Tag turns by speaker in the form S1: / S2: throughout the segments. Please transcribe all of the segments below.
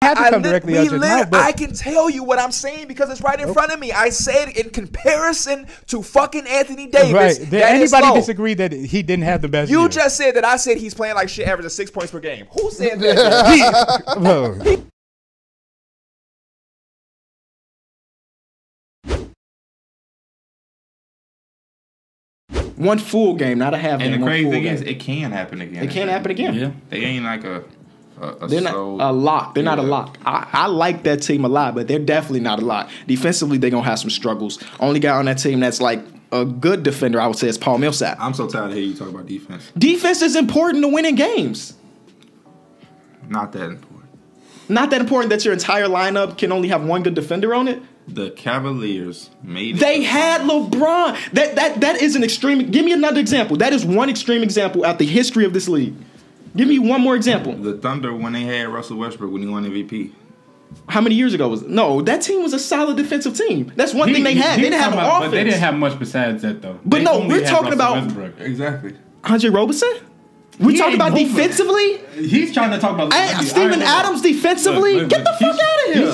S1: have to come directly out your mouth. But
S2: I can tell you what I'm saying because it's right in front of me. I said in comparison to fucking Anthony Davis.
S1: Right. Did anybody disagree that he didn't have the best year?
S2: You just said that I said he's playing like shit, averaging 6 points per game. Who said that?
S3: One full game, not a half game.
S4: And the crazy thing is, it can happen again.
S3: It can happen again.
S4: Yeah. They ain't like
S3: they're not a lock. They're not a lock. I like that team a lot, but they're definitely not a lock. Defensively, they're going to have some struggles. Only guy on that team that's like a good defender, I would say, is Paul Millsap.
S4: I'm so tired of hearing you talk about defense.
S3: Defense is important to winning games.
S4: Not that important.
S3: Not that important that your entire lineup can only have one good defender on it?
S4: The Cavaliers made it.
S3: They had LeBron. That is an extreme. Give me another example. That is one extreme example out the history of this league. Give me one more example.
S4: The Thunder when they had Russell Westbrook when he won MVP.
S3: How many years ago was it? No, that team was a solid defensive team. That's one thing they had. They didn't have an offense.
S5: But they didn't have much besides that, though.
S3: But no, we're talking about
S5: Westbrook.
S4: Exactly.
S3: Andre Roberson. We're talking about defensively.
S5: He's trying to talk about
S3: Steven Adams defensively. Get the fuck out of here.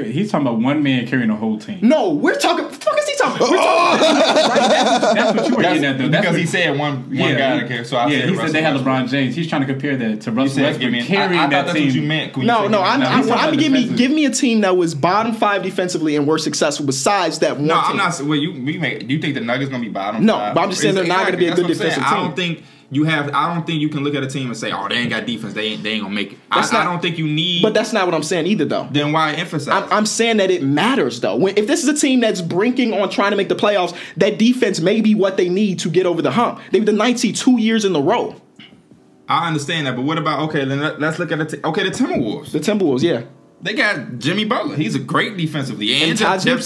S5: He's talking about one man carrying a whole team.
S3: No, we're talking. What the fuck is he talking about? We're talking
S5: right? That's what you were getting at, though.
S4: Because he said one guy to carry. So I said
S5: he said they had LeBron James. He's trying to compare that to Russell Westbrook carrying that team.
S4: That's what you meant.
S3: No. Give me a team that was bottom 5 defensively and were successful besides that one.
S4: No,
S3: team.
S4: I'm not. Well, do you think the Nuggets gonna be bottom?
S3: No,
S4: 5?
S3: but I'm just saying they're not gonna be a good defensive team.
S4: I don't think you can look at a team and say, "Oh, they ain't got defense. They ain't gonna make it." I don't think you need.
S3: But that's not what I'm saying either, though.
S4: Then why emphasize?
S3: I'm saying that it matters, though. If this is a team that's brinking on trying to make the playoffs, that defense may be what they need to get over the hump. They were the 9th seed 2 years in a row.
S4: I understand that, but what about then let's look at the Timberwolves.
S3: The Timberwolves, yeah.
S4: They got Jimmy Butler. He's a great defensively. And Jeff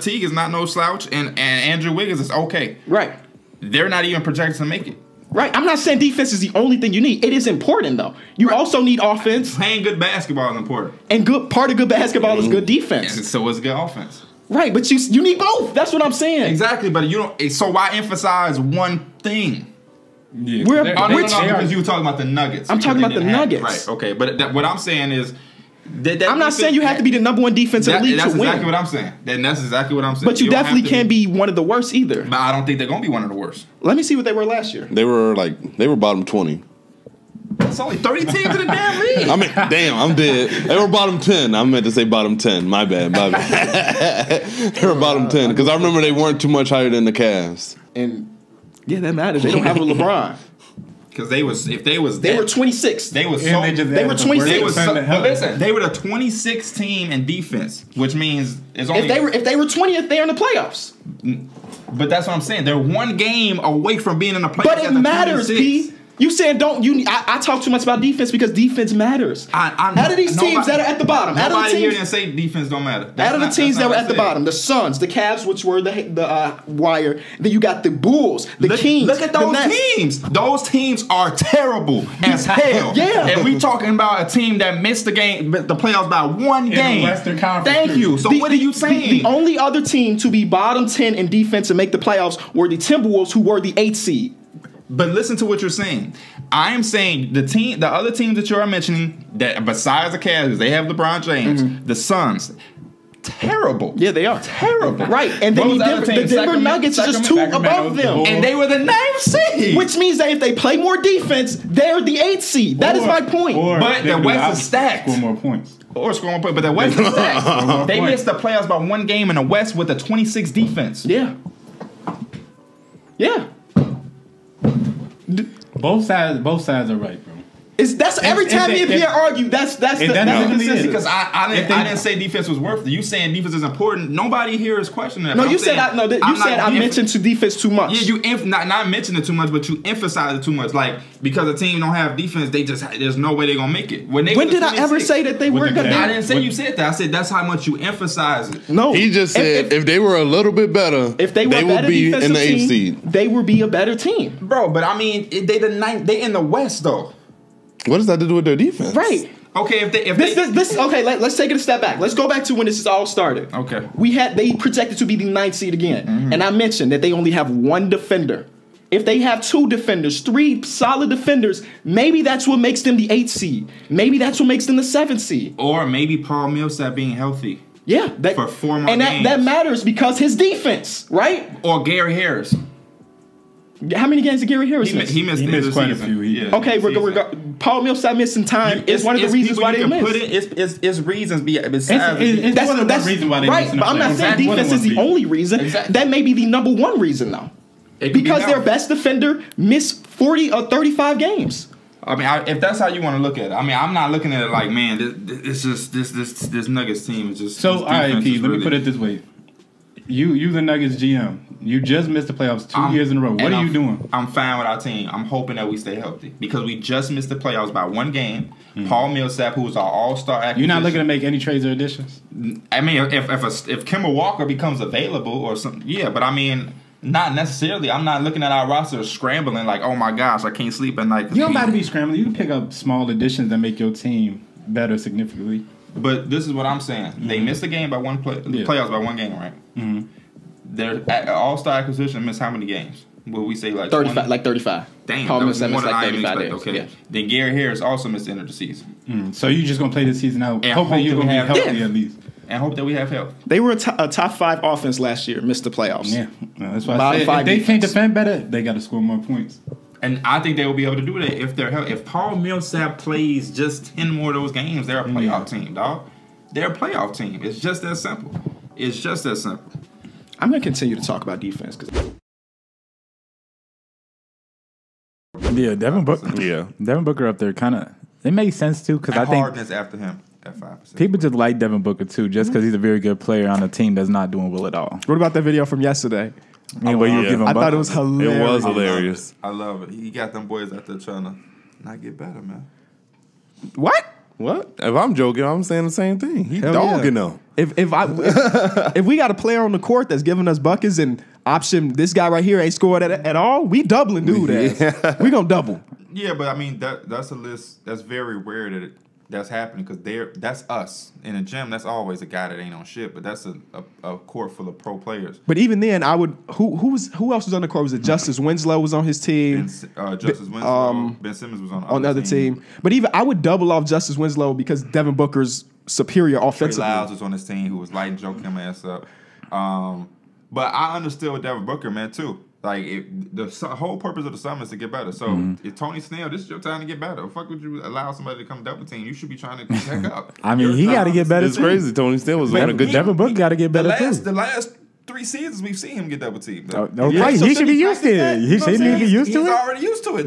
S4: Teague is not no slouch, and Andrew Wiggins is okay.
S3: Right.
S4: They're not even projected to make it.
S3: Right. I'm not saying defense is the only thing you need. It is important, though. You also need offense.
S4: Playing good basketball is important.
S3: And part of good basketball is good defense.
S4: And so is good offense.
S3: Right, but you need both. That's what I'm saying.
S4: Exactly, but you don't. So why emphasize one thing?
S3: Yeah,
S4: because you were talking about the Nuggets.
S3: I'm talking about the Nuggets.
S4: Right, okay. But what I'm saying is...
S3: I'm not saying you have to be the number 1 defense in the league to win.
S4: That's exactly what I'm saying. That's exactly what I'm saying.
S3: But you definitely can't be one of the worst either.
S4: But I don't think they're going to be one of the worst.
S3: Let me see what they were last year.
S6: They were bottom 20.
S4: It's only 30 teams in the damn league.
S6: I mean, damn, I'm dead. They were bottom 10. I meant to say bottom 10. My bad. They were bottom 10 because I remember they weren't too much higher than the Cavs.
S3: And yeah, that matters. They don't have a LeBron.
S4: Because they were
S3: 26.
S4: They were 26. But listen, they were the 26th team in defense, which means it's only
S3: if they were 20th, they're in the playoffs.
S4: But that's what I'm saying. They're one game away from being in the playoffs.
S3: But it matters, P. You saying I talk too much about defense because defense matters. Out of these teams that are at the bottom,
S4: nobody here didn't say defense don't matter.
S3: Out of the teams that were at the bottom, the Suns, the Cavs, which were the wire. Then you got the Bulls, the Kings.
S4: Look at those teams. Those teams are terrible as hell.
S3: Yeah,
S4: and we talking about a team that missed the playoffs by one game.
S5: In the Western Conference.
S4: Thank you. So what are you saying?
S3: The only other team to be bottom 10 in defense and make the playoffs were the Timberwolves, who were the 8th seed.
S4: But listen to what you're saying. I am saying the other teams that you are mentioning, that besides the Cavs, they have LeBron James, the Suns, terrible.
S3: Yeah, they are
S4: terrible.
S3: Right, and then the Denver Nuggets are just 2 above them,
S4: and they were the 9th seed.
S3: Which means that if they play more defense, they're the 8th seed. That is my point.
S4: But the West is stacked.
S5: Score more points.
S4: Or score more points, but the West is stacked. They missed the playoffs by one game in the West with a 26 defense.
S3: Yeah. Yeah.
S5: Both sides are right, bro.
S3: That's every time you hear argue. That's the consistency.
S4: Because I didn't say defense was worth it. You saying defense is important. Nobody here is questioning that.
S3: No, you said I mentioned to defense too much.
S4: Yeah, you not mentioned it too much, but you emphasize it too much. Like because a team don't have defense, there's no way they're gonna make it. When did
S3: I ever say that they weren't gonna?
S4: I didn't say you said that. I said that's how much you emphasize it.
S3: No,
S6: he just said if they were a little bit better,
S3: if they would be in the 8th seed, they would be a better team,
S4: bro. But I mean, they in the West though.
S6: What does that to do with their defense?
S3: Right.
S4: Okay,
S3: let's take it a step back. Let's go back to when this all started.
S4: Okay.
S3: They projected to be the 9th seed again. Mm-hmm. And I mentioned that they only have one defender. If they have 2 defenders, 3 solid defenders, maybe that's what makes them the 8th seed. Maybe that's what makes them the 7th seed.
S4: Or maybe Paul Millsap being healthy.
S3: Yeah.
S4: For 4 more
S3: games.
S4: And
S3: that matters because his defense, right?
S4: Or Gary Harris.
S3: How many games did Gary Harris miss?
S4: He missed quite a few.
S3: Okay, Paul Millsap missing time is one of the reasons why they missed.
S4: It's reasons besides.
S5: That's one of the reasons why they missed.
S3: Right, but I'm not saying defense is the only reason.
S4: Exactly.
S3: That may be the number 1 reason, though. Because their best defender missed 40 or 35 games.
S4: I mean, if that's how you want to look at it, I mean, I'm not looking at it like, man, it's just this Nuggets team is just.
S5: So, all right, P, let me put it this way: you the Nuggets GM, you just missed the playoffs 2 years in a row. What are you doing?
S4: I'm fine with our team. I'm hoping that we stay healthy because we just missed the playoffs by 1 game. Paul Millsap, who was our all-star acquisition.
S5: You're not looking to make any trades or additions.
S4: I mean, if Kemba Walker becomes available or something, yeah, but I mean. Not necessarily. I'm not looking at our roster scrambling like, oh my gosh, I can't sleep at night.
S5: You don't got to be scrambling. You can pick up small additions that make your team better significantly.
S4: But this is what I'm saying. They missed the game by playoffs by 1 game, right? Their all-star acquisition missed how many games? Will we say like
S3: 35?
S4: 20?
S3: Like 35.
S4: Damn,
S3: Paul
S4: that was
S3: Millsap
S4: more than
S3: like
S4: I even
S3: 35
S4: expected.
S3: days.
S4: Okay. Then Gary Harris also missed the end of the season.
S5: So you just gonna play this season out?
S4: And
S5: hopefully you're gonna be healthy
S3: Yeah.
S5: at least.
S4: And hope that we have health.
S3: They were a top 5 offense last year, missed the playoffs.
S5: Yeah, that's why I said if they can't defend better, they got to score more points.
S4: And I think they will be able to do that if they're healthy. If Paul Millsap plays just 10 more of those games, they're a playoff team, dog. They're a playoff team. It's just that simple. It's just that simple.
S3: I'm going to continue to talk about defense.
S1: Yeah, Devin Booker up there kind of, it makes sense too because I think
S2: Harden's after him at 5%.
S1: People just like Devin Booker too, just because he's a very good player on a team that's not doing well at all.
S3: What about that video from yesterday?
S1: I
S3: thought it was hilarious.
S6: It was hilarious.
S2: I love it. He got them boys out there trying to not get better, man.
S3: What?
S6: If I'm joking, I'm saying the same thing. He dogging them.
S3: If we got a player on the court that's giving us buckets and option this guy right here ain't scored at all, we doubling dude ass. We gonna double.
S2: Yeah, but I mean that's a list that's very rare that's happening because that's us in a gym. That's always a guy that ain't on shit, but that's a court full of pro players.
S3: But even then, I would who else was on the court? Was it Justice Winslow was on his team?
S2: Justice Winslow, Ben Simmons was on
S3: the other team. But even I would double off Justice Winslow because Devin Booker's superior offensively.
S2: Trey Lyles was on his team who was lighting Joe Kim ass up. But I understood with Devin Booker, man, too. Like, the whole purpose of the summer is to get better. So, if Tony Snell, this is your time to get better. Fuck would you allow somebody to come double team? You should be trying to check up.
S1: I mean, he got to get better.
S6: It's crazy. Tony Snell was on a good.
S1: Devin Booker got to get better too.
S2: The last 3 seasons we've seen him get double teamed.
S1: Okay, he should be used to it. He should be used to it.
S2: He's already used to it.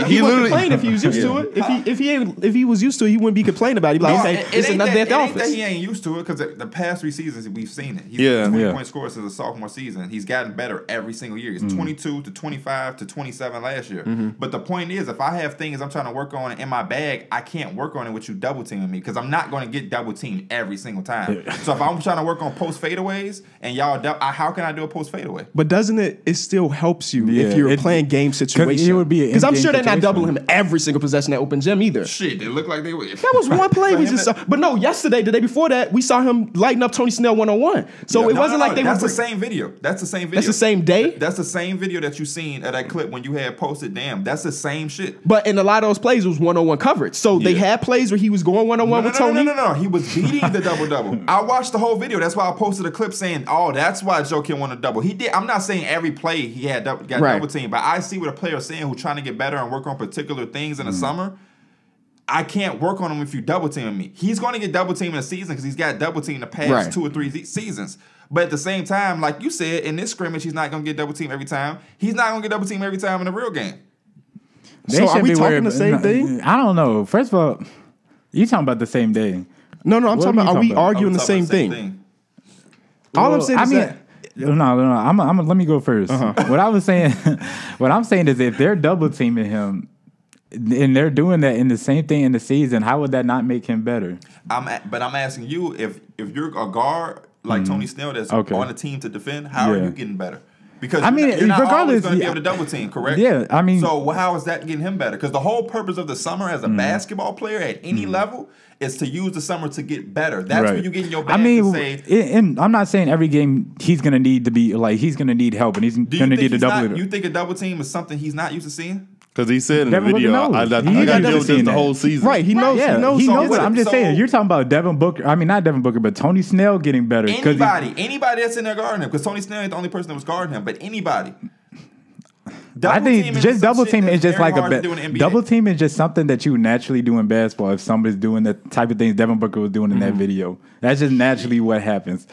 S3: He wouldn't complain if he was used to it. If he was used to it, he wouldn't be complaining about it. He'd be like, okay, it's another day at the office.
S2: That he ain't used to it because the past 3 seasons we've seen it. He's 20-point scorers since the sophomore season. He's gotten better every single year. He's 22 to 25 to 27 last year. But the point is, if I have things I'm trying to work on in my bag, I can't work on it with you double teaming me because I'm not going to get double teamed every single time. So if I'm trying to work on post fadeaways and y'all how can I do a post fadeaway?
S3: But doesn't it still helps you if you're playing game situation? Because I'm sure they're not doubling him every single possession at open gym either.
S2: Shit, they look like they would.
S3: That was one play we just saw. But no, yesterday, the day before that, we saw him lighting up Tony Snell one-on-one. So it wasn't like they were.
S2: That's the same video. That's the same video.
S3: That's the same day?
S2: That's the same video that you seen at that clip when you had posted. Damn, that's the same shit.
S3: But in a lot of those plays, it was one-on-one coverage. So they had plays where he was going one-on-one with Tony.
S2: No. He was beating the double-double. I watched the whole video. That's why I posted a clip saying, oh, that's why Joe Kim won a double. He did. I'm not saying every play he had got double team, but I see what a player is saying who's trying to get better and work on particular things in the summer. I can't work on him if you double team me. He's going to get double team in the season because he's got double team the past 2 or 3 seasons. But at the same time, like you said, in this scrimmage, he's not going to get double team every time. He's not going to get double team every time in the real game.
S3: So are we talking the same thing?
S1: I don't know. First of all, you talking about the same day?
S3: No, I'm talking about. Are we arguing the same thing? All I'm saying is that.
S1: No. Let me go first. What I'm saying is if they're double teaming him and they're doing that in the same thing in the season, how would that not make him better?
S2: But I'm asking you if you're a guard like Tony Snell that's on the team to defend, how are you getting better? Because
S1: I mean,
S2: you're not always
S1: regardless,
S2: going to be able to double team, correct?
S1: Yeah, I mean,
S2: so how is that getting him better? Because the whole purpose of the summer as a basketball player at any level is to use the summer to get better. That's where you get in your bag to say.
S1: And I'm not saying every game he's going to need to be like he's going to need help and he's going to need a double.
S2: You think a double team is something he's not used to seeing?
S6: Because he said in the video, I got to deal with this the whole season.
S3: Right, he knows.
S1: Yeah,
S3: he knows.
S1: I'm just saying, you're talking about Devin Booker. I mean, not Devin Booker, but Tony Snell getting better.
S2: Anybody that's in there guarding him. Because Tony Snell ain't the only person that was guarding him, but anybody.
S1: I think just double team is just like double team is just something that you naturally do in basketball. If somebody's doing the type of things Devin Booker was doing in that video, that's just naturally what happens.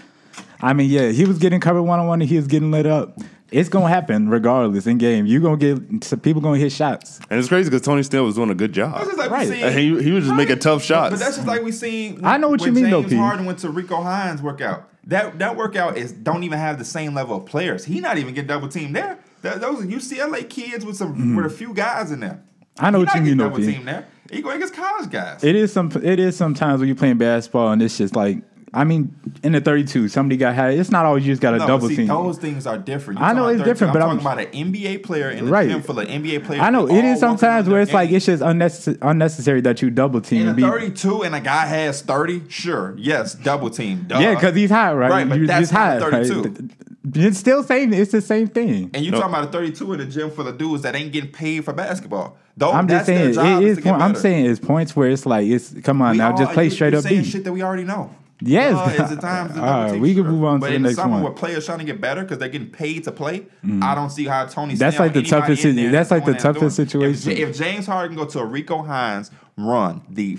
S1: I mean, yeah, he was getting covered one-on-one and he was getting lit up. It's gonna happen regardless in game. You're gonna get some people gonna hit shots,
S6: and it's crazy because Tony Snell was doing a good job.
S2: Right,
S6: and he was just making tough shots.
S2: But that's just like we seen.
S1: I know what you mean, though.
S2: James Harden went to Rico Hines workout. That workout don't even have the same level of players. He not even getting double teamed there. Those are UCLA kids with with a few guys in there.
S1: I know what you mean, though.
S2: Double team there. He going against college guys.
S1: It is sometimes when you're playing basketball and it's just like. I mean, in the 32, somebody got high. It's not always you just got a double team.
S2: Those things are different.
S1: I know it's different, but
S2: I'm talking about an NBA player in the gym full of NBA players.
S1: I know it is sometimes where it's like it's just unnecessary that you double team.
S2: In a 32 and a guy has 30, sure, yes, double team. Duh.
S1: Yeah, because he's high, right?
S2: Right, but that's high, 32.
S1: Right? It's still same. It's the same thing.
S2: And you talking about a 32 in a gym full of dudes that ain't getting paid for basketball. Though
S1: I'm just saying it is. I'm saying it's points where it's like come on now, just play straight up beat.
S2: Shit that we already know.
S1: Yes.
S2: Is it time to
S1: all right, we can move on to the next one.
S2: But in where players trying to get better because they're getting paid to play, I don't see how Tony.
S1: That's
S2: Snell
S1: like the toughest. That's like the toughest situation.
S2: If James Harden go to a Rico Hines run, the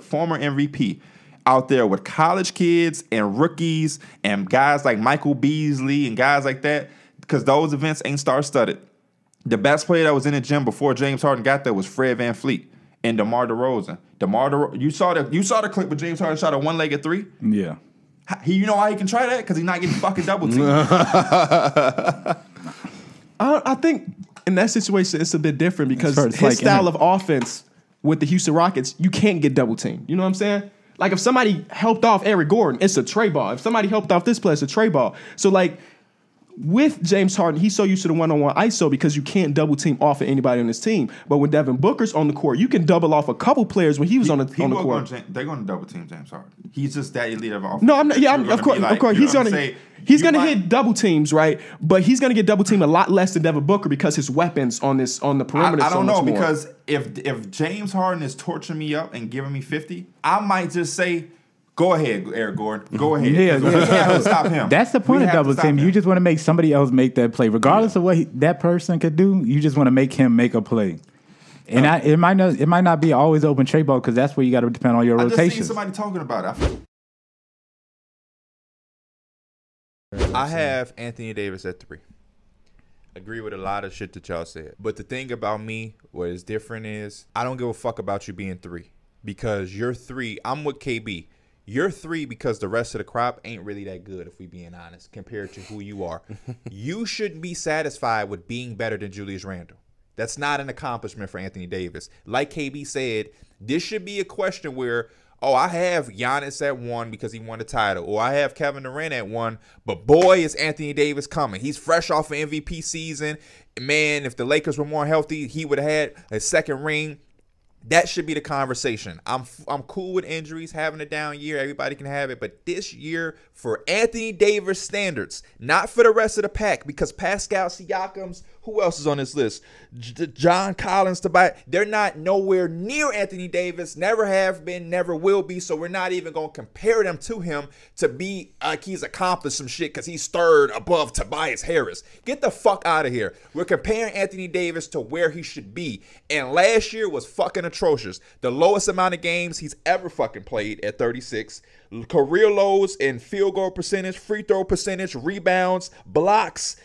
S2: former MVP out there with college kids and rookies and guys like Michael Beasley and guys like that, because those events ain't star-studded. The best player that was in the gym before James Harden got there was Fred VanVleet and DeMar DeRozan. You saw the clip with James Harden shot a one-legged three?
S1: Yeah.
S2: You know why he can try that? Because he's not getting fucking double teamed.
S3: I think in that situation it's a bit different because his style of offense with the Houston Rockets, you can't get double teamed. You know what I'm saying? Like if somebody helped off Eric Gordon, it's a tray ball. If somebody helped off this player, it's a tray ball. So like with James Harden, he's so used to the one-on-one ISO because you can't double team off of anybody on this team. But when Devin Booker's on the court, you can double off a couple players when he was on the court.
S2: They're going to double team James Harden. He's just that elite of offense.
S3: No, I'm not. Yeah, of course. He's going to hit double teams, right? But he's going to get double team a lot less than Devin Booker because his weapons on the perimeter.
S2: I don't know because if James Harden is torching me up and giving me 50, I might just say. Go ahead, Eric Gordon. Go ahead.
S1: Yeah.
S2: We have to stop him.
S1: That's the point of double team. You just want to make somebody else make that play. Regardless of what that person could do, you just want to make him make a play. And it might not be always open trade ball because that's where you got to depend on your rotations.
S2: I just seen somebody talking about it.
S7: I have Anthony Davis at 3. Agree with a lot of shit that y'all said. But the thing about me, what is different is I don't give a fuck about you being 3. Because you're 3. I'm with KB. You're 3 because the rest of the crop ain't really that good, if we being honest, compared to who you are. You shouldn't be satisfied with being better than Julius Randle. That's not an accomplishment for Anthony Davis. Like KB said, this should be a question where, I have Giannis at 1 because he won the title. Or I have Kevin Durant at 1, but boy, is Anthony Davis coming. He's fresh off an MVP season. Man, if the Lakers were more healthy, he would have had a second ring. That should be the conversation. I'm cool with injuries, having a down year. Everybody can have it. But this year, for Anthony Davis standards, not for the rest of the pack, because Pascal Siakam's, who else is on this list? John Collins, they're not nowhere near Anthony Davis. Never have been, never will be. So we're not even going to compare them to him to be like he's accomplished some shit because he's third above Tobias Harris. Get the fuck out of here. We're comparing Anthony Davis to where he should be. And last year was fucking atrocious. The lowest amount of games he's ever fucking played at 36. Career lows in field goal percentage, free throw percentage, rebounds, blocks.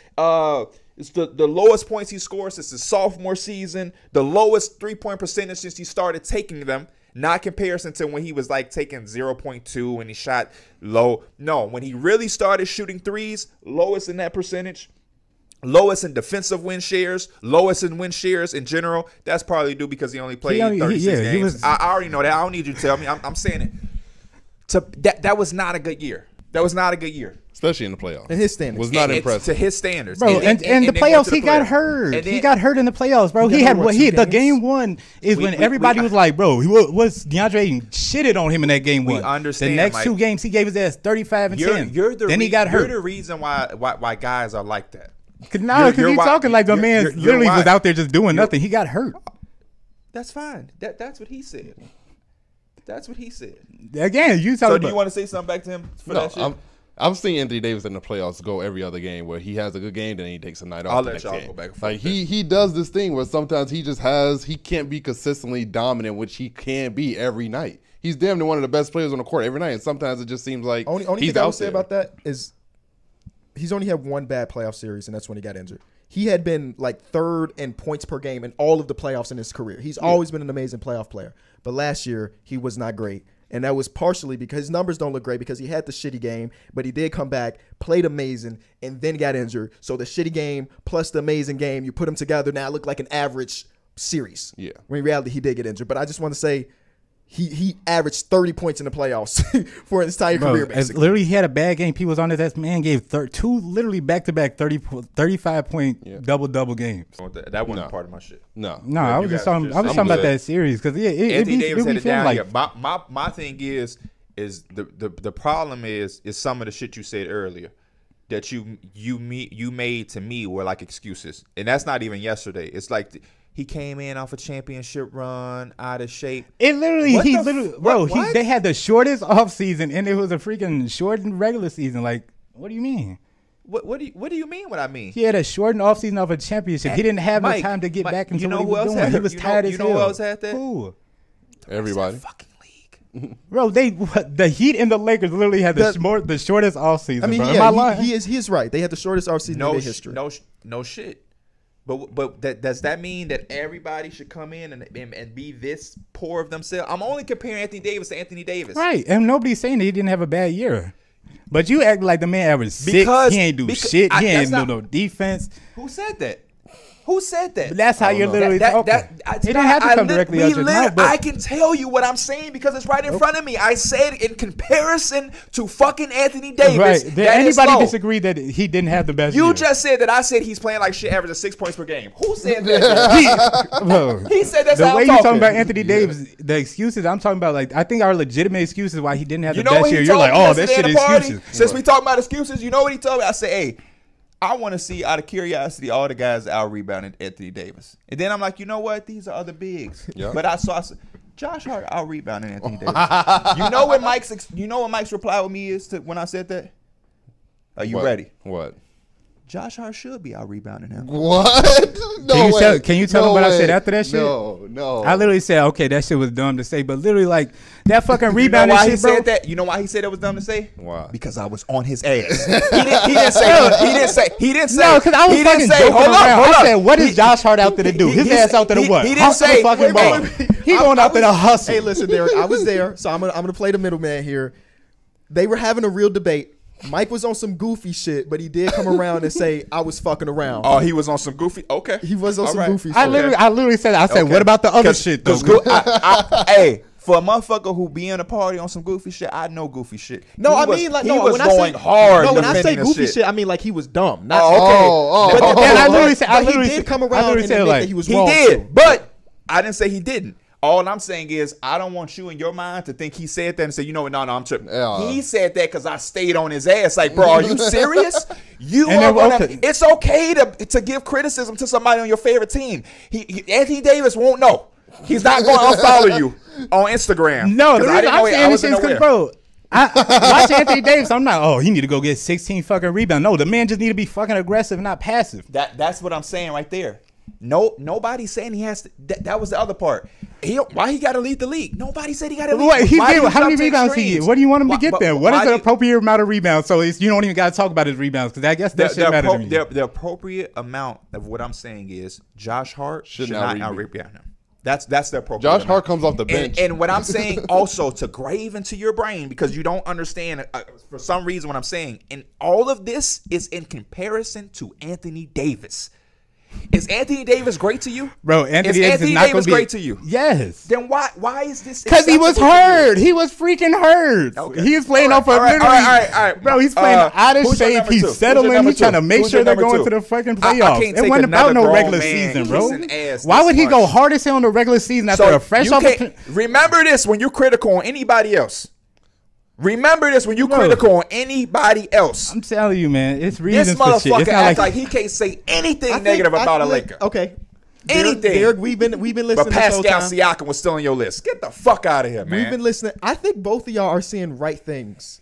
S7: It's the lowest points he scored since his sophomore season. The lowest 3-point percentage since he started taking them. Not comparison to when he was like taking 0.2 and he shot low. No, when he really started shooting threes, lowest in that percentage. Lowest in defensive win shares, lowest in win shares in general. That's probably due because he only played 36 games. I already know that. I don't need you to tell me. I'm saying it. That was not a good year. That was not a good year.
S6: especially in the playoffs.
S8: In his standards,
S6: was not impressive
S7: to his standards,
S1: bro. And the playoffs, he got hurt. He got hurt in the playoffs, bro. The game one is when everybody was like, bro, was DeAndre Ayton shitted on him in that game one.
S7: We understand.
S1: The next two games, he gave his ass 35 and 10. Then he got hurt.
S7: You're the reason why guys are like that.
S1: Because you talking like the man literally was out there just doing nothing. He got hurt.
S7: That's fine. That's what he said. That's what he said.
S1: Again, you talking.
S7: So do you want to say something back to him for that shit?
S6: I've seen Anthony Davis in the playoffs go every other game where he has a good game, then he takes a night off.
S7: I'll let y'all go back and forth.
S6: Like he does this thing where sometimes he can't be consistently dominant, which he can be every night. He's damn near one of the best players on the court every night, and sometimes it just seems like
S8: only
S6: he's
S8: thing I
S6: out
S8: would say
S6: there.
S8: about that is he's only had one bad playoff series, and that's when he got injured. He had been like third in points per game in all of the playoffs in his career. He's always been an amazing playoff player, but last year he was not great. And that was partially because his numbers don't look great because he had the shitty game, but he did come back, played amazing, and then got injured. So the shitty game plus the amazing game, you put them together, now it looked like an average series.
S6: Yeah.
S8: When in reality, he did get injured. But I just want to say he averaged 30 points in the playoffs for his entire career, basically.
S1: Literally, he had a bad game. People was on his ass. Man gave two literally back-to-back 35-point double-double games.
S7: That wasn't part of my shit.
S6: No,
S1: I was just talking about that series because
S7: Anthony Davis had it down
S1: like,
S7: here. My thing is the problem is some of the shit you said earlier that you made to me were like excuses, and that's not even yesterday. It's like he came in off a championship run, out of shape.
S1: They had the shortest offseason, and it was a freaking shortened regular season. Like, what do you mean?
S7: What do you mean? What I mean?
S1: He had a shortened offseason of a championship. He didn't have no time to get back into what he was doing. He was tired as hell.
S7: You know who else had that?
S1: Who?
S6: Everybody.
S7: Fucking league.
S1: Bro, the Heat and the Lakers literally had the shortest offseason.
S8: I mean,
S1: bro.
S8: yeah, he is right. They had the shortest offseason in their history.
S7: No shit. But does that mean that everybody should come in and be this poor of themselves? I'm only comparing Anthony Davis to Anthony Davis.
S1: Right. And nobody's saying that he didn't have a bad year. But you act like the man averaged 6. He ain't do shit. He ain't do no defense.
S7: Who said that? Who said that?
S1: But that's how you're literally talking. It didn't have to come directly out your mouth.
S7: I can tell you what I'm saying because it's right in front of me. I said in comparison to fucking Anthony Davis.
S1: Right. Did anybody disagree that he didn't have the best year?
S7: You just said that I said he's playing like shit, averaging 6 points per game. Who said that? He said that's how I'm talking.
S1: The way you talking about Anthony Davis, the excuses I'm talking about, like I think are legitimate excuses why he didn't have the best year. You're like, oh, that shit is excuses.
S7: Since we talking about excuses, you know what he told me? I said, hey, I want to see, out of curiosity, all the guys out rebounding Anthony Davis. And then I'm like, you know what? These are other bigs. Yep. But I saw Josh Hart out rebounding Anthony Davis. You know what Mike's reply with me is to when I said that? Are you ready?
S6: What?
S7: Josh Hart should be out rebounding him.
S6: What?
S1: Can you tell him what I said after that shit?
S6: No.
S1: I literally said, okay, that shit was dumb to say, but literally like that fucking rebounding shit, bro.
S7: Said that? You know why he said it was dumb to say?
S6: Why?
S7: Because I was on his ass. He didn't say.
S1: No, because I was fucking joking around. I said, what is Josh Hart out there to do? His ass out there to what?
S7: He didn't say.
S1: Fucking ball. He going out there to hustle.
S8: Hey, listen, Derek, I was there, so I'm gonna play the middleman here. They were having a real debate. Mike was on some goofy shit, but he did come around and say I was fucking around.
S7: Oh, he was on some goofy. Okay,
S8: he was on some goofy shit.
S1: I literally said, what about the other shit though?
S7: Hey, for a motherfucker who be in a party on some goofy shit, I know goofy shit.
S8: No, I mean like
S7: he was going hard.
S8: No, when I say goofy shit, I mean like he was dumb. Not
S7: okay.
S8: But I literally did come around and admit that he was wrong.
S7: He did, but I didn't say he didn't. All I'm saying is I don't want you in your mind to think he said that and say, you know what, no, I'm tripping. He said that because I stayed on his ass. Like, bro, are you serious? It's okay to give criticism to somebody on your favorite team. Anthony Davis won't know. He's not going to unfollow you on Instagram.
S1: No, the reason I'm saying this is because, bro, watch Anthony Davis. I'm not, he need to go get 16 fucking rebounds. No, the man just need to be fucking aggressive, not passive.
S7: That's what I'm saying right there. No, nobody's saying he has to. That was the other part. Why he got to lead the league? Nobody said he got to lead.
S1: Wait, how many rebounds he get? What do you want him to get there? What is the appropriate amount of rebounds? So you don't even got to talk about his rebounds because I guess that shit matters to me.
S7: The appropriate amount of what I'm saying is Josh Hart should not out-rebound him. That's the appropriate.
S6: Josh Hart comes off the bench.
S7: And what I'm saying also to grave into your brain because you don't understand for some reason what I'm saying. And all of this is in comparison to Anthony Davis. Is Anthony Davis great to you?
S1: Bro, Anthony Davis is not going to be
S7: great to you.
S1: Yes.
S7: Then why is this?
S1: Because he was hurt. He was freaking hurt. Okay. He was playing off of literally. All right. Bro, he's playing out of shape. He's settling. He's trying to make sure they're going to the fucking playoffs. It wasn't about no regular season, bro. Why would he go hard as hell in the regular season after a fresh off?
S7: Remember this when you're critical on anybody else. Remember this when you critical on anybody else.
S1: I'm telling you, man, it's reasons
S7: this
S1: for shit.
S7: This motherfucker acts like he can't say anything negative about a Laker.
S8: Okay.
S7: Anything.
S8: Derek, we've been listening.
S7: But Pascal Siakam was still on your list. Get the fuck out of here, man.
S8: We've been listening. I think both of y'all are seeing right things,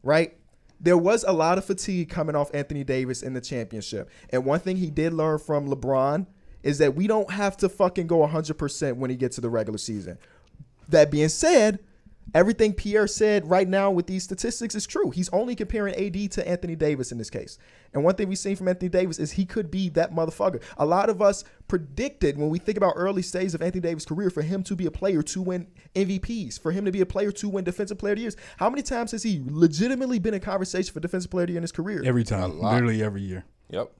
S8: right? There was a lot of fatigue coming off Anthony Davis in the championship. And one thing he did learn from LeBron is that we don't have to fucking go 100% when he gets to the regular season. That being said, everything Pierre said right now with these statistics is true. He's only comparing AD to Anthony Davis in this case. And one thing we've seen from Anthony Davis is he could be that motherfucker. A lot of us predicted when we think about early stages of Anthony Davis' career for him to be a player to win MVPs, for him to be a player to win Defensive Player of the Year. How many times has he legitimately been in conversation for Defensive Player of the Year in his career?
S1: Every time. Literally every year.
S7: Yep.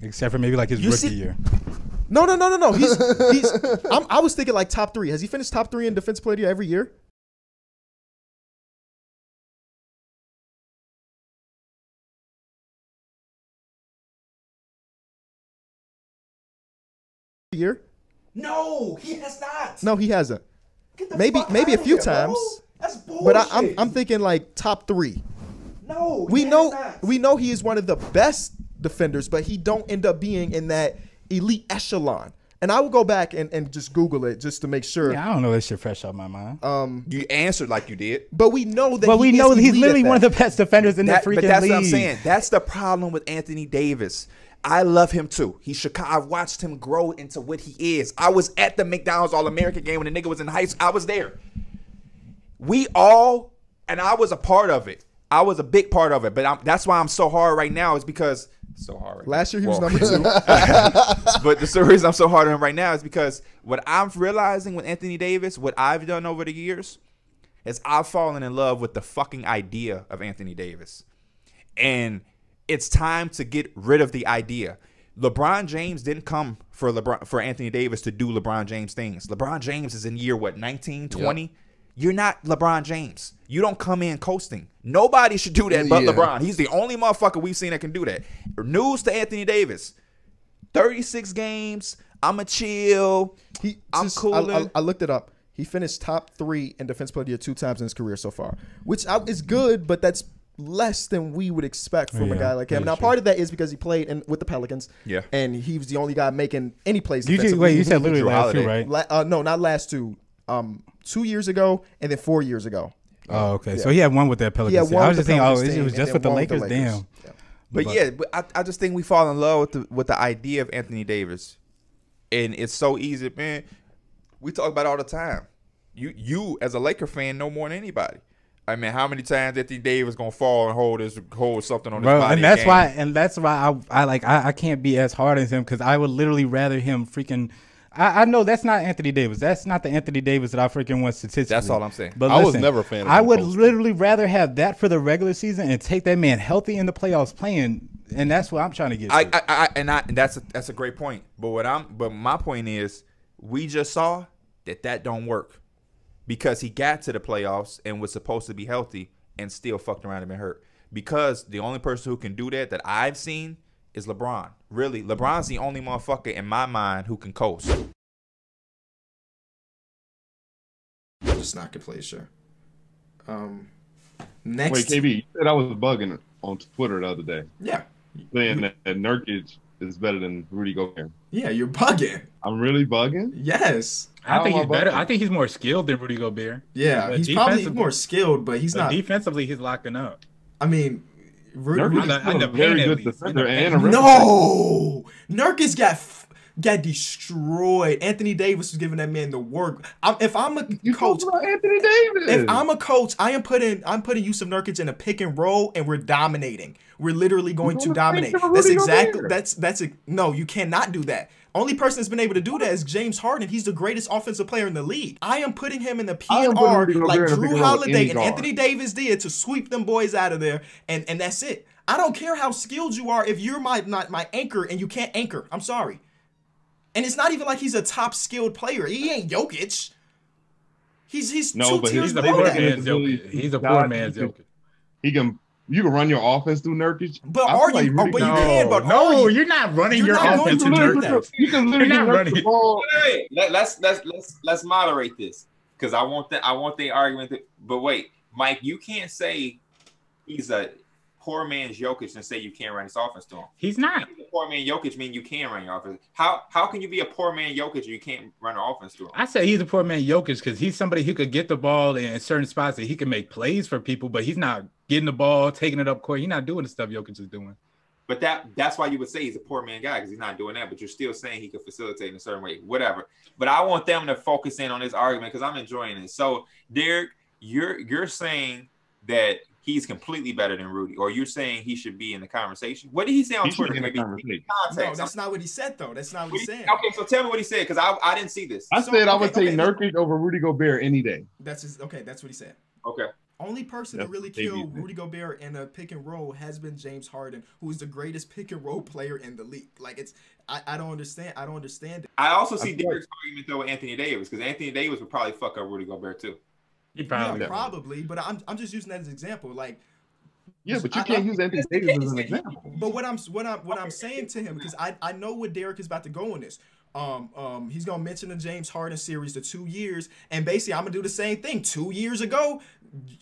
S1: Except for maybe like his rookie year.
S8: No. I was thinking like top 3. Has he finished top 3 in Defensive Player of the Year every year? Year?
S7: No, he has not.
S8: No, he hasn't. Maybe a few times.
S7: That's bullshit.
S8: But I'm thinking like top 3.
S7: No,
S8: we know he is one of the best defenders, but he don't end up being in that elite echelon. And I will go back and just Google it just to make sure.
S1: Yeah, I don't know this shit fresh off my mind.
S7: You answered like you did.
S8: But we know that
S1: he's literally one of the best defenders in the freaking league. But
S7: that's what I'm saying. That's the problem with Anthony Davis. I love him too. I've watched him grow into what he is. I was at the McDonald's All-American game when the nigga was in high school. I was there. And I was a part of it. I was a big part of it. But that's why I'm so hard right now is because last year he was number 2.
S8: But
S7: the reason I'm so hard on him right now is because what I'm realizing with Anthony Davis, what I've done over the years, is I've fallen in love with the fucking idea of Anthony Davis. And it's time to get rid of the idea. LeBron James didn't come for Anthony Davis to do LeBron James things. LeBron James is in year, 19, 20? Yep. You're not LeBron James. You don't come in coasting. Nobody should do that but LeBron. He's the only motherfucker we've seen that can do that. News to Anthony Davis. 36 games. I'ma chill. I'm cool.
S8: I looked it up. He finished top 3 in Defensive Player of the Year 2 times in his career so far, which is good, but that's less than we would expect from a guy like him. Now, part of that is because he played with the Pelicans.
S7: Yeah.
S8: And he was the only guy making any plays.
S1: You said literally last 2, right?
S8: No, not last 2. 2 years ago and then 4 years ago.
S1: Oh, okay. Yeah. So he had one with that Pelicans team. I was just thinking, it was just with the Lakers. Damn.
S7: Yeah. But I just think we fall in love with the idea of Anthony Davis. And it's so easy, man. We talk about it all the time. You as a Laker fan know more than anybody. I mean, how many times Anthony Davis gonna fall and hold something on his body?
S1: And that's why I can't be as hard as him, because I would literally rather him freaking. I know that's not Anthony Davis. That's not the Anthony Davis that I freaking want statistically.
S7: That's all I'm saying.
S1: But
S6: I was never a fan of him.
S1: I would literally rather have that for the regular season and take that man healthy in the playoffs playing, and that's what I'm trying to get to.
S7: And that's a great point. But my point is, we just saw that don't work, because he got to the playoffs and was supposed to be healthy and still fucked around and been hurt. Because the only person who can do that I've seen is LeBron. Really, LeBron's the only motherfucker in my mind who can coast.
S8: Just not good play, sure. Next.
S9: Wait, KB, you said I was bugging on Twitter the other day.
S8: Yeah.
S9: Saying that Nurkic is better than Rudy Gobert.
S8: Yeah, you're bugging.
S9: I'm really bugging?
S8: Yes.
S5: I think he's better. I think he's more skilled than Rudy Gobert.
S8: Yeah, he's probably more skilled, but he's not.
S5: Defensively, he's locking up.
S8: I mean,
S9: Nurkic is a very good defender and a
S8: No! Nurkic got destroyed. Anthony Davis was giving that man the work. If I'm a coach,
S9: Anthony Davis.
S8: If I'm a coach, I'm putting Yusuf Nurkic in a pick and roll, and we're dominating. We're literally going to dominate. That's exactly no. You cannot do that. Only person that's been able to do that is James Harden. He's the greatest offensive player in the league. I am putting him in the PNR like Drew Holiday and Anthony Davis did to sweep them boys out of there, and that's it. I don't care how skilled you are if you're my anchor and you can't anchor. I'm sorry. And it's not even like he's a top skilled player. He ain't Jokic. He's two tiers below that.
S5: He's a poor man's Jokic.
S9: You can run your offense through Nurkic.
S8: But are you? But you can. But
S5: you're not running your offense through Nurkic.
S9: You can literally run the ball.
S7: Wait. Let's moderate this because I want the argument. But wait, Mike, you can't say he's a poor man's Jokic and say you can't run his offense to him.
S5: He's not.
S7: A poor man Jokic mean you can run your offense. How can you be a poor man Jokic and you can't run an offense to him?
S5: I say he's a poor man Jokic because he's somebody who could get the ball in certain spots that he can make plays for people, but he's not getting the ball, taking it up court. He's not doing the stuff Jokic is doing.
S7: But that's why you would say he's a poor man guy because he's not doing that. But you're still saying he could facilitate in a certain way, whatever. But I want them to focus in on this argument because I'm enjoying it. So, Derek, you're saying that he's completely better than Rudy, or you're saying he should be in the conversation? What did he say on Twitter? Maybe
S8: no, that's not what he said, though. That's not what he said.
S7: Okay, so tell me what he said because I didn't see this.
S9: I said I would take Nurkic over Rudy Gobert any day.
S8: That's what he said.
S7: Okay.
S8: Only person to really kill Rudy Gobert in a pick and roll has been James Harden, who is the greatest pick and roll player in the league. Like I don't understand. I don't understand it.
S7: I also see Derek's argument though with Anthony Davis because Anthony Davis would probably fuck up Rudy Gobert too.
S5: He probably,
S8: probably, but I'm just using that as an example. Like,
S9: yeah, but you can't use Anthony Davis as an example.
S8: But what I'm saying to him, because I know what Derek is about to go on this. He's gonna mention the James Harden series, the 2 years, and basically I'm gonna do the same thing. 2 years ago,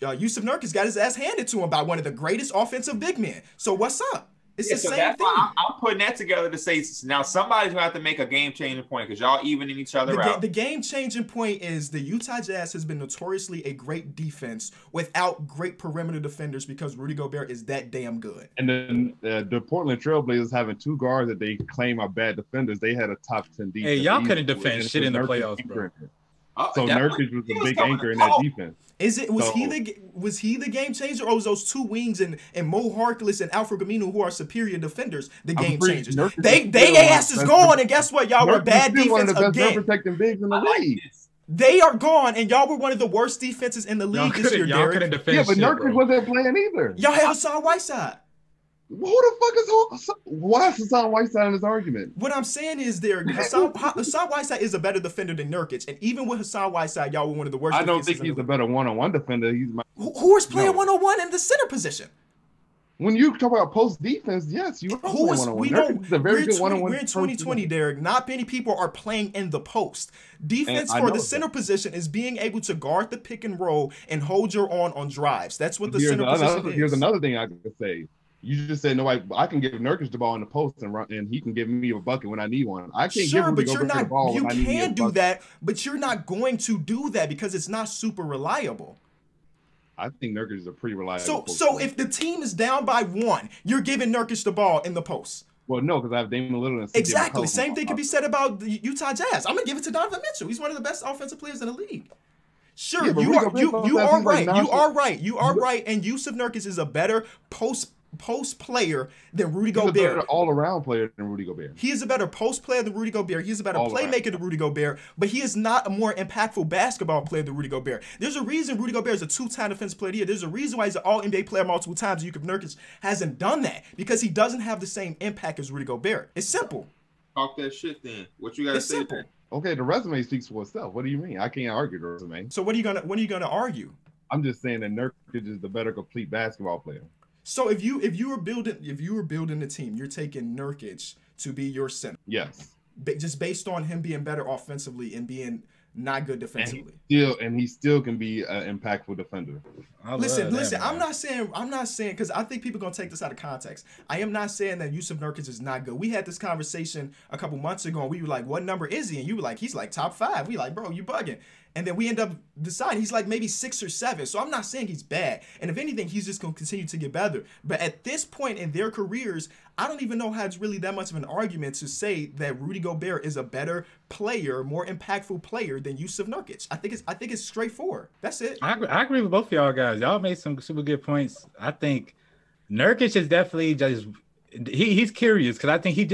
S8: Yusuf Nurkic got his ass handed to him by one of the greatest offensive big men. So what's up? It's the same thing.
S7: I'm putting that together to say now somebody's gonna have to make a game-changing point because y'all evening each other out.
S8: The game-changing point is the Utah Jazz has been notoriously a great defense without great perimeter defenders because Rudy Gobert is that damn good.
S9: And then the Portland Trailblazers having two guards that they claim are bad defenders. They had a top 10 defense.
S5: Hey, y'all couldn't defend shit in the playoffs, bro.
S9: So Nurkic was a big anchor in that defense.
S8: Was he the game changer, or was those two wings and Mo Harkless and Alfred Gamino who are superior defenders the game changers? They asses gone, and guess what? Y'all were bad defense again.
S9: Protecting bigs in the league.
S8: They are gone, and y'all were one of the worst defenses in the league this year, Derek.
S5: Couldn't defend
S9: yeah, but Nurkic wasn't playing either.
S8: Y'all had Hassan Whiteside.
S9: Who the fuck is why is Hassan Whiteside in this argument?
S8: What I'm saying is Hassan Whiteside is a better defender than Nurkic, and even with Hassan Whiteside, y'all were one of the worst.
S9: I don't think he's a better one-on-one defender.
S8: Who is playing one-on-one in the center position?
S9: When you talk about post defense, yes, you are playing one-on-one.
S8: We know
S9: we're in
S8: 2020, Derek. Not many people are playing in the post. Defense for the center position is being able to guard the pick and roll and hold your own on drives. That's what the center position is.
S9: Here's another thing I could say. You just said I can give Nurkic the ball in the post and run, and he can give me a bucket when I need one. I can't give Rudy Gobert the ball.
S8: You can do that, but you're not going to do that because it's not super reliable.
S9: I think Nurkic is a pretty reliable.
S8: So if the team is down by 1, you're giving Nurkic the ball in the post.
S9: Well, no, because I have Damian Lillard. And
S8: exactly. Same thing could be said about the Utah Jazz. I'm gonna give it to Donovan Mitchell. He's one of the best offensive players in the league. Sure, yeah, you are right. You are right. And Yusuf Nurkic is a better post player than Rudy Gobert.
S9: He's a better all-around player than Rudy Gobert.
S8: He is a better post player than Rudy Gobert. He is a better playmaker than Rudy Gobert, but he is not a more impactful basketball player than Rudy Gobert. There's a reason Rudy Gobert is a 2-time defensive player of the year. There's a reason why he's an all-NBA player multiple times. Yusuf Nurkic hasn't done that because he doesn't have the same impact as Rudy Gobert. It's simple.
S7: Talk that shit then. What you gotta say?
S8: Simple.
S9: Okay, the resume speaks for itself. What do you mean? I can't argue the resume.
S8: So what are you gonna argue?
S9: I'm just saying that Nurkic is the better complete basketball player.
S8: So if you were building a team, you're taking Nurkic to be your center.
S9: Yes.
S8: Just based on him being better offensively and being not good defensively.
S9: And he still can be an impactful defender.
S8: Listen. I'm not saying because I think people are gonna take this out of context. I am not saying that Yusuf Nurkic is not good. We had this conversation a couple months ago, and we were like, "What number is he?" And you were like, "He's like top 5." We like, "Bro, you bugging." And then we end up deciding he's like maybe 6 or 7. So I'm not saying he's bad. And if anything, he's just going to continue to get better. But at this point in their careers, I don't even know how it's really that much of an argument to say that Rudy Gobert is a better player, more impactful player than Yusuf Nurkic. I think it's straightforward. That's it.
S5: I agree with both of y'all guys. Y'all made some super good points. I think Nurkic is definitely just he's curious because I think he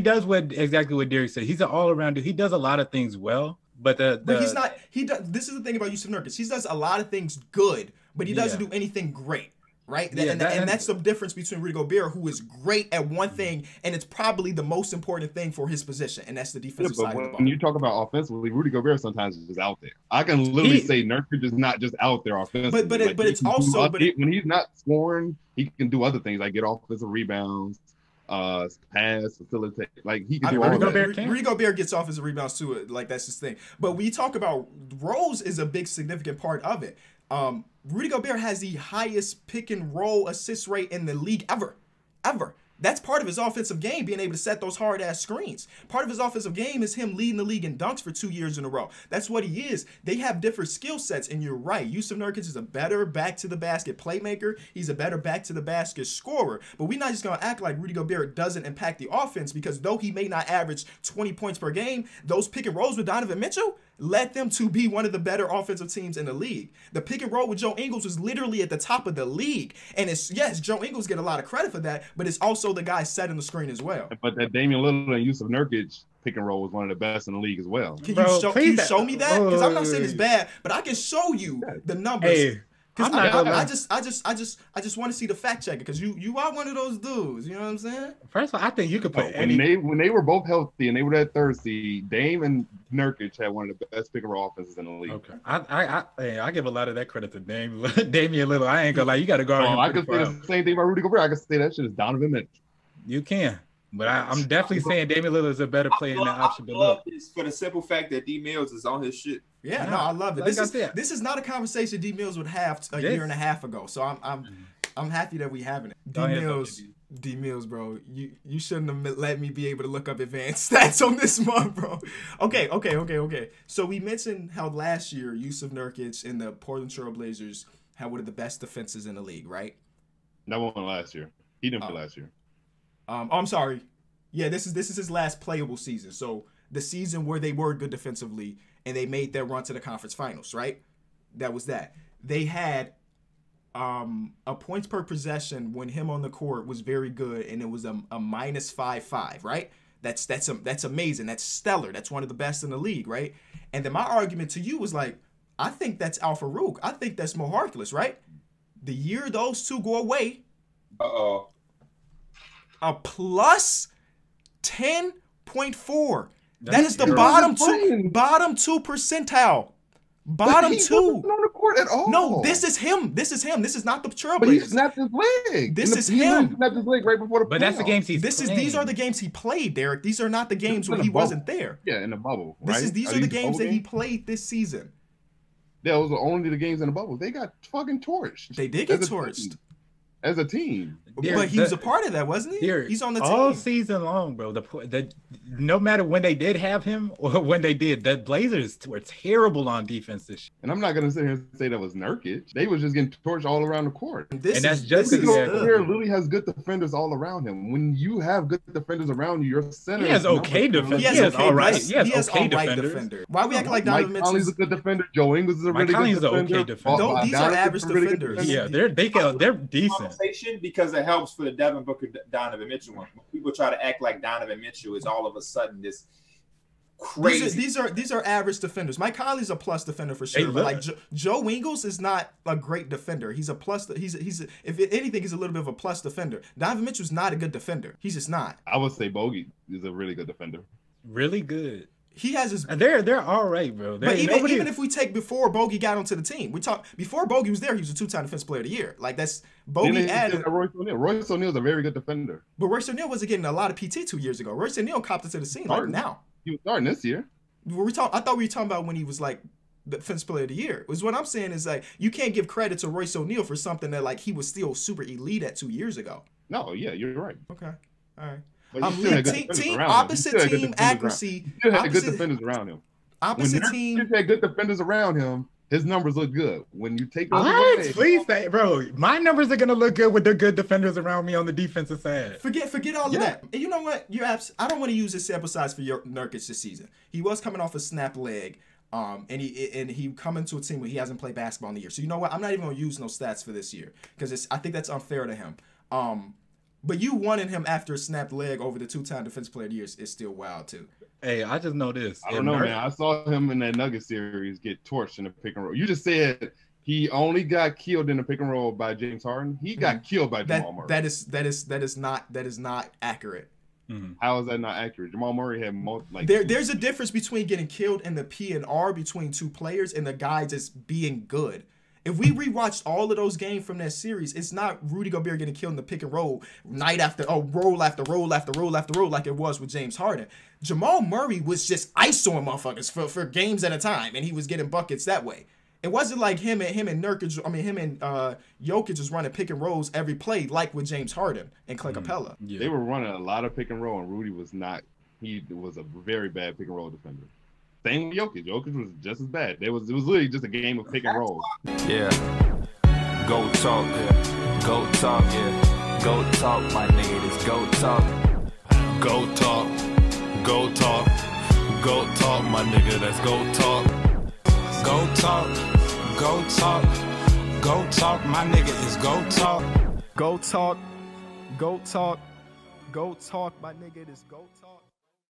S5: does exactly what Derek said. He's an all-around dude. He does a lot of things well. But
S8: he's not. He does. This is the thing about Yusuf Nurkic. He does a lot of things good, but he doesn't do anything great. right? Yeah, and that's the difference between Rudy Gobert, who is great at one thing, and it's probably the most important thing for his position, and that's the defensive side of the ball.
S9: When you talk about offensively, Rudy Gobert sometimes is just out there. I can literally say Nurkic is not just out there offensively.
S8: But it's also
S9: when he's not scoring, he can do other things like get offensive rebounds, pass, facilitate. Like he can do all that.
S8: Rudy Gobert gets offensive rebounds too. Like that's his thing. But we talk about roles is a big significant part of it. Rudy Gobert has the highest pick and roll assist rate in the league ever. That's part of his offensive game, being able to set those hard-ass screens. Part of his offensive game is him leading the league in dunks for 2 years in a row. That's what he is. They have different skill sets, and you're right. Yusuf Nurkic is a better back-to-the-basket playmaker. He's a better back-to-the-basket scorer. But we're not just going to act like Rudy Gobert doesn't impact the offense, because though he may not average 20 points per game, those pick and rolls with Donovan Mitchell led them to be one of the better offensive teams in the league. The pick and roll with Joe Ingles was literally at the top of the league. And it's, yes, Joe Ingles get a lot of credit for that, but it's also the guy setting the screen as well.
S9: But that Damian Lillard and Yusuf Nurkic pick and roll was one of the best in the league as well.
S8: Can you show me that? Because I'm not saying it's bad, but I can show you the numbers.
S5: Hey.
S8: I just want to see the fact checker, because you are one of those dudes. You know what I'm saying?
S5: First of all, I think you could put
S9: when they were both healthy and they were that third seed, Dame and Nurkic had one of the best pick and roll offenses in the league.
S5: Okay, I give a lot of that credit to Damian Lillard. I ain't gonna lie, you got to go.
S9: I could say the same thing about Rudy Gobert. I could say that shit is Donovan Mitchell.
S5: You can. But I'm definitely saying Damian Lillard is a better player in that option.
S7: I love this for the simple fact that D Mills is on his shit.
S8: Yeah, no, I love it. This is not a conversation D Mills would have a year and a half ago. So I'm happy that we having it. D Mills, bro, you shouldn't have let me be able to look up advanced stats on this month, bro. Okay. So we mentioned how last year Yusuf Nurkic and the Portland Trail Blazers had one of the best defenses in the league, right?
S9: That one last year. He didn't play last year.
S8: I'm sorry. Yeah, this is his last playable season. So the season where they were good defensively and they made their run to the conference finals, right? That was that. They had a points per possession when him on the court was very good, and it was a -5.5, right? That's amazing. That's stellar. That's one of the best in the league, right? And then my argument to you was like, I think that's Al Farouk. I think that's Mo Harkless, right? The year those two go away, a plus 10.4. That is the bottom two percentile. Bottom two.
S9: On the court at all.
S8: No, this is him. This is not the Trailblazers.
S9: But he snapped his leg.
S8: This is him.
S9: He snapped his leg right before the.
S5: But that's the games he's playing.
S8: These are the games he played, Derek. These are not the games when he wasn't there.
S9: Yeah, in the bubble. Right?
S8: These are the games that he played this season.
S9: Yeah, those are only the games in the bubble. They got fucking torched.
S8: They did get torched.
S9: As a team.
S8: But he was a part of that, wasn't he? He's on the team.
S5: All season long, bro. No matter when they did have him or when they did, the Blazers were terrible on defense this year.
S9: And I'm not going to sit here and say that was Nurkic. They was just getting torched all around the court. Literally has good defenders all around him. When you have good defenders around you, your center.
S5: He has okay defenders. He has all right. He has okay defenders.
S8: Why we acting like Donovan Mitchell?
S9: Mike Conley's a good defender. Joe Ingles is a really good defender.
S5: Okay defender.
S8: These are average defenders.
S5: Yeah, they're decent.
S7: Because it helps for the Devin Booker Donovan Mitchell one. People try to act like Donovan Mitchell is all of a sudden this crazy.
S8: These are average defenders. Mike Conley's a plus defender for sure. But like Joe Ingles is not a great defender. He's a plus. He's if anything, he's a little bit of a plus defender. Donovan Mitchell's not a good defender. He's just not.
S9: I would say Bogey is a really good defender.
S5: Really good.
S8: He has his.
S5: They're all right, bro.
S8: But even if we take before Bogey got onto the team, we talk before Bogey was there. He was a 2-time Defensive Player of the Year. Like that's Bogey added.
S9: Royce O'Neal. Royce O'Neal's a very good defender.
S8: But Royce O'Neal wasn't getting a lot of PT 2 years ago. Royce O'Neal copped into the scene like now.
S9: He was starting this year.
S8: I thought we were talking about when he was like the Defensive Player of the Year. Was what I'm saying is like you can't give credit to Royce O'Neal for something that like he was still super elite at 2 years ago.
S9: No, yeah, you're right.
S8: Okay, all right.
S9: Team
S8: opposite team accuracy.
S9: He had good defenders around him.
S8: Opposite team.
S9: If he had good defenders around him, his numbers look good. When you take those away,
S5: please say, bro, my numbers are gonna look good with the good defenders around me on the defensive side.
S8: Forget all of that. And you know what? I don't want to use this sample size for Nurkic this season. He was coming off a snap leg. And he coming to a team where he hasn't played basketball in the year. So you know what? I'm not even gonna use no stats for this year because I think that's unfair to him. But you wanting him after a snapped leg over the 2-time Defensive Player of the Year is still wild too.
S5: Hey, I just know this.
S9: I don't know, man. I saw him in that Nuggets series get torched in the pick and roll. You just said He only got killed in the pick and roll by James Harden. He got killed by Jamal Murray.
S8: That is not accurate.
S9: Mm-hmm. How is that not accurate? Jamal Murray had
S8: there's a difference between getting killed in the P&R between two players and the guy just being good. If we rewatched all of those games from that series, it's not Rudy Gobert getting killed in the pick and roll roll after roll after roll like it was with James Harden. Jamal Murray was just isoing motherfuckers for games at a time, and he was getting buckets that way. It wasn't like him and Jokic was running pick and rolls every play like with James Harden and Clint Capella.
S9: Yeah. They were running a lot of pick and roll, and Rudy was not. He was a very bad pick and roll defender. Same with Jokic. Jokic was just as bad. It was literally just a game of pick and roll.
S10: Yeah. Go talk. Yeah. Go talk. Yeah. Go talk, my nigga. It's go talk.
S11: Go talk. Go talk. Go talk, my nigga. That's go talk. Go talk. Go talk. Go talk, my nigga. It's go talk.
S8: Go talk. Go talk. Go talk, my nigga. It's go talk.